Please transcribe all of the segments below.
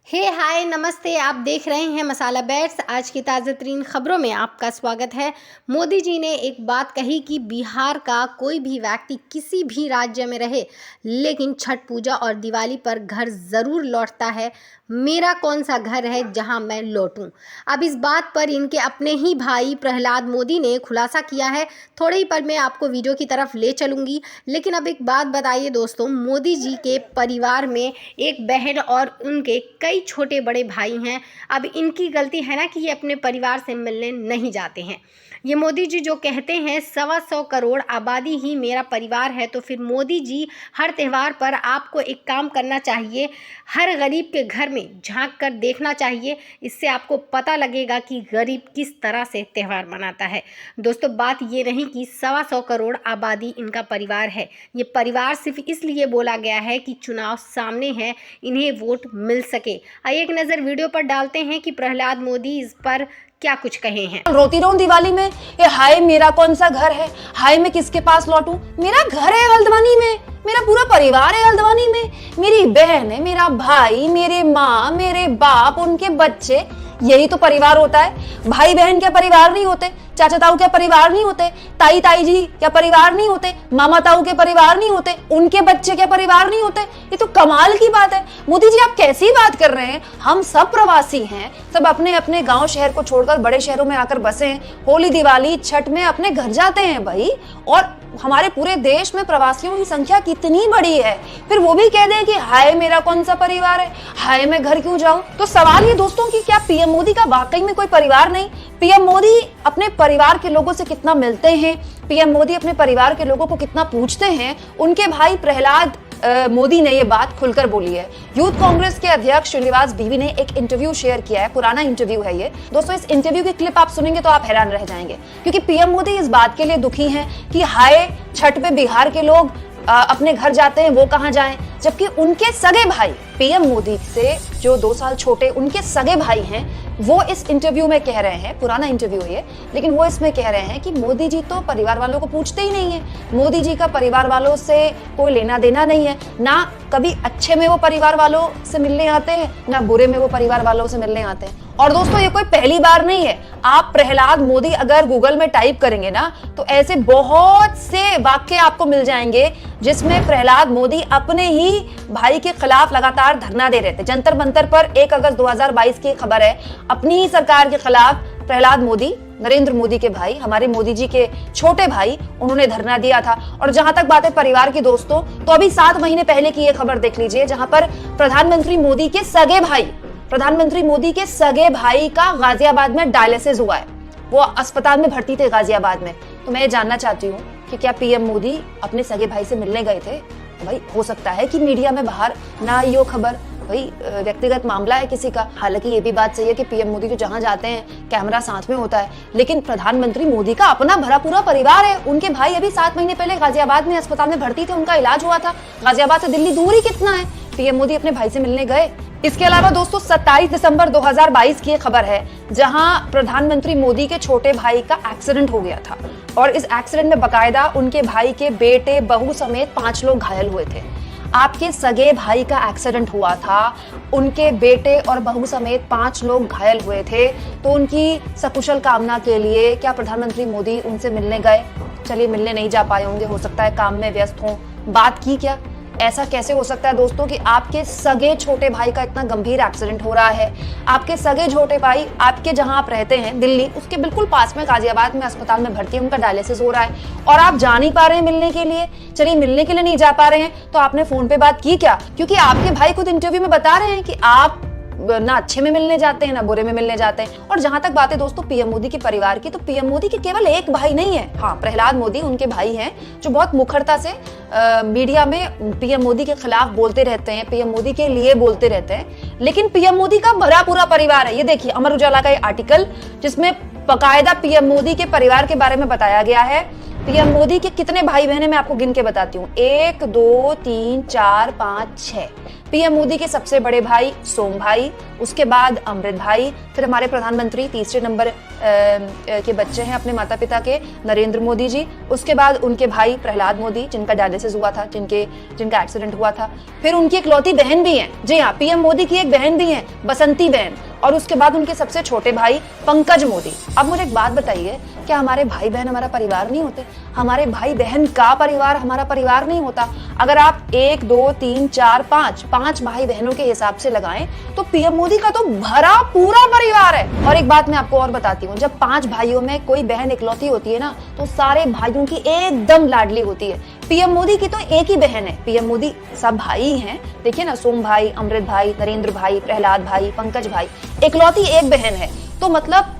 हाय नमस्ते। आप देख रहे हैं मसाला बैट्स। आज की ताज़ा तरीन खबरों में आपका स्वागत है। मोदी जी ने एक बात कही कि बिहार का कोई भी व्यक्ति किसी भी राज्य में रहे लेकिन छठ पूजा और दिवाली पर घर ज़रूर लौटता है। मेरा कौन सा घर है जहां मैं लौटूं। अब इस बात पर इनके अपने ही भाई प्रहलाद मोदी ने खुलासा किया है। थोड़े ही पर मैं आपको वीडियो की तरफ ले चलूँगी, लेकिन अब एक बात बताइए दोस्तों, मोदी जी के परिवार में एक बहन और उनके कई छोटे बड़े भाई हैं। अब इनकी गलती है ना कि ये अपने परिवार से मिलने नहीं जाते हैं। ये मोदी जी जो कहते हैं 125 करोड़ आबादी ही मेरा परिवार है, तो फिर मोदी जी हर त्यौहार पर आपको एक काम करना चाहिए, हर गरीब के घर में झांक कर देखना चाहिए। इससे आपको पता लगेगा कि गरीब किस तरह से त्यौहार मनाता है। दोस्तों, बात ये नहीं कि 125 करोड़ आबादी इनका परिवार है। ये परिवार सिर्फ इसलिए बोला गया है कि चुनाव सामने है, इन्हें वोट मिल सके। आइए एक नज़र वीडियो पर डालते हैं कि प्रहलाद मोदी इस पर क्या कुछ कहे हैं। रोती रहूं दिवाली में, ये हाय मेरा कौन सा घर है, हाय मैं किसके पास लौटूं। मेरा घर है हल्द्वानी में, मेरा पूरा परिवार है हल्द्वानी में, मेरी बहन है, मेरा भाई, मेरे माँ, मेरे बाप, उनके बच्चे, यही तो परिवार होता है। भाई बहन क्या परिवार नहीं होते, चाचा ताऊ क्या परिवार नहीं होते, ताई ताई जी क्या परिवार नहीं होते, मामा ताऊ के परिवार नहीं होते, उनके बच्चे क्या परिवार नहीं होते। ये तो कमाल की बात है। मोदी जी आप कैसी बात कर रहे हैं। हम सब प्रवासी हैं, सब अपने अपने गांव शहर को छोड़कर बड़े शहरों में आकर बसे हैं। होली दिवाली छठ में अपने घर जाते हैं भाई, और हमारे पूरे देश में प्रवासियों की संख्या कितनी बड़ी है, फिर वो भी कह दें कि हाय मेरा कौन सा परिवार है, हाय मैं घर क्यों जाऊं। तो सवाल ये दोस्तों कि क्या पीएम मोदी का वाकई में कोई परिवार नहीं। पीएम मोदी अपने परिवार के लोगों से कितना मिलते हैं, पीएम मोदी अपने परिवार के लोगों को कितना पूछते हैं। उनके भाई प्रहलाद मोदी ने ये बात खुलकर बोली है। यूथ कांग्रेस के अध्यक्ष श्रीनिवास बीवी ने एक इंटरव्यू शेयर किया है, पुराना इंटरव्यू है ये दोस्तों। इस इंटरव्यू की क्लिप आप सुनेंगे तो आप हैरान रह जाएंगे, क्योंकि पीएम मोदी इस बात के लिए दुखी हैं कि हाय छठ पे बिहार के लोग अपने घर जाते हैं, वो कहां जाएं, जबकि उनके सगे भाई पीएम मोदी से जो 2 साल छोटे उनके सगे भाई हैं, वो इस इंटरव्यू में कह रहे हैं, पुराना इंटरव्यू है ये, लेकिन वो इसमें कह रहे हैं कि मोदी जी तो परिवार वालों को पूछते ही नहीं है। मोदी जी का परिवार वालों से कोई लेना देना नहीं है, ना कभी अच्छे में वो परिवार वालों से मिलने आते हैं, ना बुरे में वो परिवार वालों से मिलने आते हैं। और दोस्तों ये कोई पहली बार नहीं है। आप प्रहलाद मोदी अगर गूगल में टाइप करेंगे ना, तो ऐसे बहुत से वाक्य आपको मिल जाएंगे जिसमें प्रहलाद मोदी अपने ही भाई के खिलाफ लगातार धरना दे रहे थे। जंतर मंतर पर 1 अगस्त 2022 की खबर है, अपनी ही सरकार के खिलाफ प्रहलाद मोदी, नरेंद्र मोदी के भाई, हमारे मोदी जी के छोटे भाई, उन्होंने धरना दिया था। और जहां तक बात है परिवार की दोस्तों, तो अभी 7 महीने पहले की ये खबर देख लीजिए, जहां पर प्रधानमंत्री मोदी के सगे भाई का गाजियाबाद में डायलिसिस हुआ है। वो अस्पताल में भर्ती थे गाजियाबाद में। तो मैं ये जानना चाहती हूँ कि क्या पीएम मोदी अपने सगे भाई से मिलने गए थे। भाई हो सकता है कि मीडिया में बाहर ना आई हो खबर, भाई व्यक्तिगत मामला है किसी का। हालांकि ये भी बात सही है कि पीएम मोदी जो जहां जाते हैं कैमरा साथ में होता है, लेकिन प्रधानमंत्री मोदी का अपना भरा पूरा परिवार है। उनके भाई अभी 7 महीने पहले गाजियाबाद में अस्पताल में भर्ती थे, उनका इलाज हुआ था। गाजियाबाद से दिल्ली दूर ही कितना है, पीएम मोदी अपने भाई से मिलने गए। इसके अलावा दोस्तों 27 दिसंबर 2022 की खबर है, जहां प्रधानमंत्री मोदी के छोटे भाई का एक्सीडेंट हो गया था, और इस एक्सीडेंट में बकायदा उनके भाई के बेटे, बहू समेत 5 लोग घायल हुए थे। आपके सगे भाई का एक्सीडेंट हुआ था, उनके बेटे और बहू समेत 5 लोग घायल हुए थे, तो उनकी सकुशल कामना के लिए क्या प्रधानमंत्री मोदी उनसे मिलने गए? चलिए मिलने नहीं जा पाए होंगे, हो सकता है काम में व्यस्त हों। बात की क्या? ऐसा कैसे हो सकता है दोस्तों कि आपके सगे छोटे भाई का इतना गंभीर एक्सीडेंट हो रहा है। आपके सगे छोटे भाई आपके जहां आप रहते हैं दिल्ली, उसके बिल्कुल पास में गाजियाबाद में अस्पताल में भर्ती है, उनका डायलिसिस हो रहा है, और आप जा नहीं पा रहे हैं मिलने के लिए। चलिए मिलने के लिए नहीं जा पा रहे हैं, तो आपने फोन पे बात की क्या? क्योंकि आपके भाई खुद इंटरव्यू में बता रहे हैं कि आप ना अच्छे में मिलने जाते हैं ना बुरे में मिलने जाते हैं। और जहां तक बात है दोस्तों पीएम मोदी के परिवार की, तो पीएम मोदी के केवल एक भाई नहीं है। हाँ, प्रहलाद मोदी उनके भाई हैं, जो बहुत मुखरता से मीडिया में पीएम मोदी के खिलाफ बोलते रहते हैं, पीएम मोदी के लिए बोलते रहते हैं, लेकिन पीएम मोदी का भरा पूरा परिवार है। ये देखिए अमर उजाला का आर्टिकल, जिसमें बाकायदा पीएम मोदी के परिवार के बारे में बताया गया है। पीएम मोदी के कितने भाई बहन है मैं आपको गिन के बताती हूँ। 1 2 3 4 5 6। पीएम मोदी के सबसे बड़े भाई सोम भाई, उसके बाद अमृत भाई, फिर हमारे प्रधानमंत्री तीसरे नंबर के बच्चे हैं अपने माता पिता के, नरेंद्र मोदी जी। उसके बाद उनके भाई प्रहलाद मोदी, जिनका डायलिसिस हुआ था, जिनका एक्सीडेंट हुआ था। फिर उनकी इकलौती बहन भी है, जी हाँ, पीएम मोदी की एक बहन भी है, बसंती बहन। और उसके बाद उनके सबसे छोटे भाई पंकज मोदी। अब मुझे एक बात बताइए, क्या हमारे भाई बहन हमारा परिवार नहीं होते? हमारे भाई बहन का परिवार हमारा परिवार नहीं होता? अगर आप 1 2 3 4 5 भाई बहनों के हिसाब से लगाएं तो पीएम मोदी का तो भरा पूरा परिवार है। और एक बात मैं आपको और बताती हूँ, जब 5 भाइयों में कोई बहन इकलौती होती है ना, तो सारे भाइयों की एकदम लाडली होती है। पीएम मोदी की तो एक ही बहन है। पीएम मोदी सब भाई हैं, देखिए ना, सोम भाई, अमृत भाई, नरेंद्र भाई, प्रहलाद भाई, पंकज भाई, इकलौती एक बहन है। तो मतलब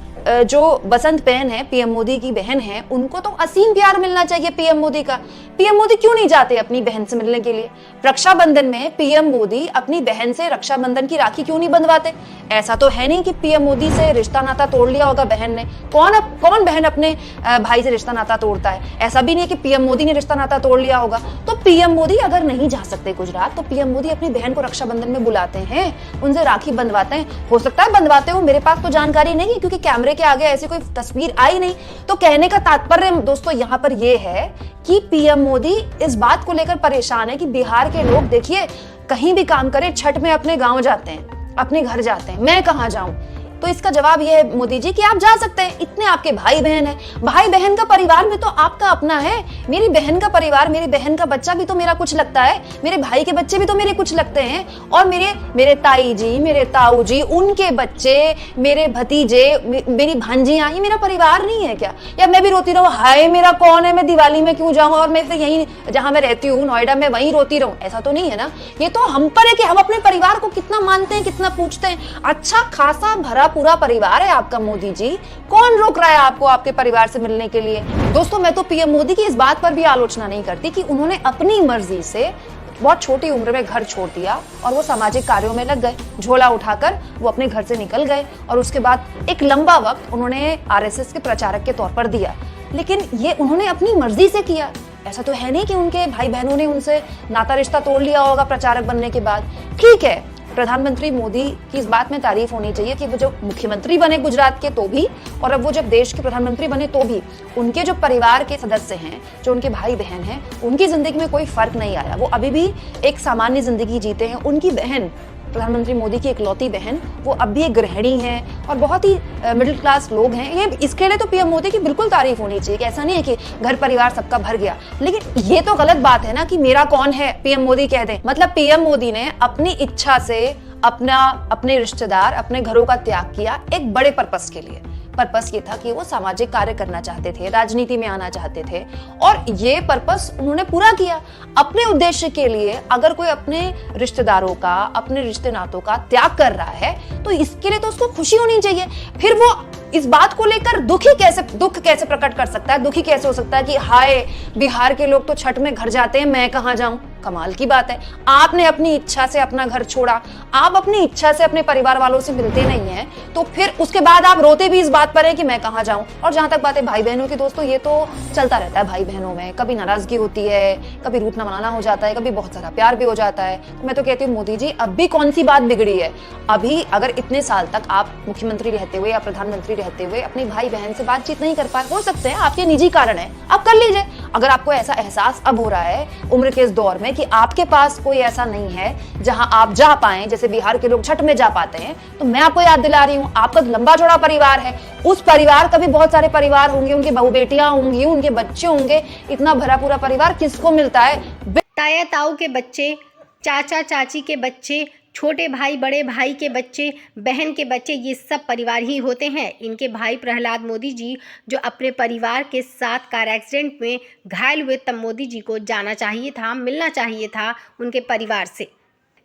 जो बसंत बहन है, पीएम मोदी की बहन है, उनको तो असीम प्यार मिलना चाहिए पीएम मोदी का। पीएम मोदी क्यों नहीं जाते अपनी बहन से मिलने के लिए? रक्षाबंधन में पीएम मोदी अपनी बहन से रक्षाबंधन की राखी क्यों नहीं बंधवाते? ऐसा तो है नहीं कि पीएम मोदी से रिश्ता नाता तोड़ लिया होगा बहन ने। कौन बहन अपने भाई से रिश्ता नाता तोड़ता है? ऐसा भी नहीं है कि पीएम मोदी ने रिश्ता नाता तोड़ लिया होगा। तो पीएम मोदी अगर नहीं जा सकते गुजरात, तो पीएम मोदी अपनी बहन को रक्षाबंधन में बुलाते हैं, उनसे राखी बंधवाते हैं। हो सकता है बंधवाते हो, मेरे पास तो जानकारी नहीं है, क्योंकि कैमरे के आगे ऐसी कोई तस्वीर आई नहीं। तो कहने का तात्पर्य दोस्तों यहाँ पर यह है कि पीएम मोदी इस बात को लेकर परेशान है कि बिहार के लोग, देखिए, कहीं भी काम करें, छठ में अपने गांव जाते हैं, अपने घर जाते हैं, मैं कहां जाऊं? तो इसका जवाब ये है मोदी जी कि आप जा सकते हैं, इतने आपके भाई बहन हैं। भाई बहन का परिवार में तो आपका अपना है। मेरी बहन का परिवार, मेरी बहन का बच्चा भी तो मेरा कुछ लगता है, मेरे भाई के बच्चे भी तो मेरे कुछ लगते हैं। और मेरे ताई जी, मेरे ताऊ जी, उनके बच्चे, मेरे भतीजे, मेरी भांजियां, ये मेरा परिवार नहीं है क्या? या मैं भी रोती रहूं, हाय मेरा कौन है, मैं दिवाली में क्यों जाऊं और मैं फिर यहीं जहां मैं रहती हूँ नोएडा में वहीं रोती रहूं? ऐसा तो नहीं है ना। ये तो हम पर है कि हम अपने परिवार को कितना मानते हैं, कितना पूछते हैं। अच्छा खासा भरा पूरा परिवार है आपका मोदी जी, कौन रोक रहा है आपको आपके परिवार से मिलने के लिए? दोस्तों, मैं तो पीएम मोदी की इस बात पर भी आलोचना नहीं करती कि उन्होंने अपनी मर्जी से बहुत छोटी उम्र में घर छोड़ दिया और वो सामाजिक कार्यों में लग गए, झोला उठाकर वो अपने घर से निकल गए और उसके बाद एक लंबा वक्त उन्होंने आरएसएस के प्रचारक के तौर पर दिया। लेकिन ये उन्होंने अपनी मर्जी से किया। ऐसा तो है नहीं कि उनके भाई बहनों ने उनसे नाता रिश्ता तोड़ लिया होगा प्रचारक बनने के बाद। ठीक है, प्रधानमंत्री मोदी की इस बात में तारीफ होनी चाहिए कि वो जो मुख्यमंत्री बने गुजरात के तो भी, और अब वो जब देश के प्रधानमंत्री बने तो भी, उनके जो परिवार के सदस्य हैं, जो उनके भाई बहन हैं, उनकी जिंदगी में कोई फर्क नहीं आया। वो अभी भी एक सामान्य जिंदगी जीते हैं। उनकी बहन, प्रधानमंत्री मोदी की इकलौती बहन, वो अब भी एक गृहिणी है और बहुत ही मिडिल क्लास लोग हैं। ये इसके लिए तो पीएम मोदी की बिल्कुल तारीफ होनी चाहिए कि ऐसा नहीं है कि घर परिवार सबका भर गया। लेकिन ये तो गलत बात है ना कि मेरा कौन है पीएम मोदी कह दें। मतलब पीएम मोदी ने अपनी इच्छा से अपने रिश्तेदार, अपने घरों का त्याग किया एक बड़े पर्पस के लिए। पर्पस ये था कि वो सामाजिक कार्य करना चाहते थे, राजनीति में आना चाहते थे, और ये पर्पस उन्होंने पूरा किया। अपने उद्देश्य के लिए अगर कोई अपने रिश्तेदारों का, अपने रिश्ते नातों का त्याग कर रहा है तो इसके लिए तो उसको खुशी होनी चाहिए। फिर वो इस बात को लेकर दुख कैसे प्रकट कर सकता है, दुखी कैसे हो सकता है कि हाय बिहार के लोग तो छठ में घर जाते हैं, मैं कहां जाऊं? कमाल की बात है। आपने अपनी इच्छा से अपना घर छोड़ा, आप अपनी इच्छा से अपने परिवार वालों से मिलते नहीं हैं, तो फिर उसके बाद आप रोते भी इस बात पर है कि मैं कहां जाऊं। और जहां तक बात है भाई बहनों की, दोस्तों, ये तो चलता रहता है भाई बहनों में। कभी नाराजगी होती है, कभी रूठना मनाना हो जाता है, कभी बहुत सारा प्यार भी हो जाता है। तो मैं तो कहती हूँ मोदी जी, अब भी कौन सी बात बिगड़ी है? अभी अगर इतने साल तक आप मुख्यमंत्री रहते हुए या प्रधानमंत्री रहते हुए अपने भाई बहन से बातचीत नहीं कर पाए, हो सकते हैं आपके निजी कारण है, आप कर लीजिए। अगर आपको ऐसा एहसास अब हो रहा है उम्र के इस दौर में कि आपके पास कोई ऐसा नहीं है जहां आप जा पाए, जैसे बिहार के लोग छठ में जा पाते हैं, तो मैं आपको याद दिला रही हूं, आपका लंबा चौड़ा परिवार है। उस परिवार का भी बहुत सारे परिवार होंगे, उनकी बहू बेटियां होंगी, उनके बच्चे होंगे। इतना भरा पूरा परिवार किसको मिलता है? ताया ताऊ के बच्चे, चाचा चाची के बच्चे, छोटे भाई बड़े भाई के बच्चे, बहन के बच्चे, ये सब परिवार ही होते हैं। इनके भाई प्रहलाद मोदी जी जो अपने परिवार के साथ कार एक्सीडेंट में घायल हुए, तब मोदी जी को जाना चाहिए था, मिलना चाहिए था उनके परिवार से।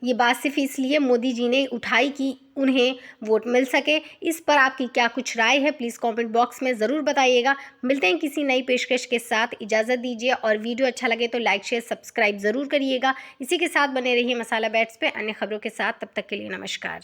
ये बात सिर्फ इसलिए मोदी जी ने उठाई कि उन्हें वोट मिल सके। इस पर आपकी क्या कुछ राय है, प्लीज़ कमेंट बॉक्स में ज़रूर बताइएगा। मिलते हैं किसी नई पेशकश के साथ, इजाज़त दीजिए। और वीडियो अच्छा लगे तो लाइक शेयर सब्सक्राइब ज़रूर करिएगा। इसी के साथ बने रहिए मसाला बैट्स पे अन्य खबरों के साथ। तब तक के लिए नमस्कार।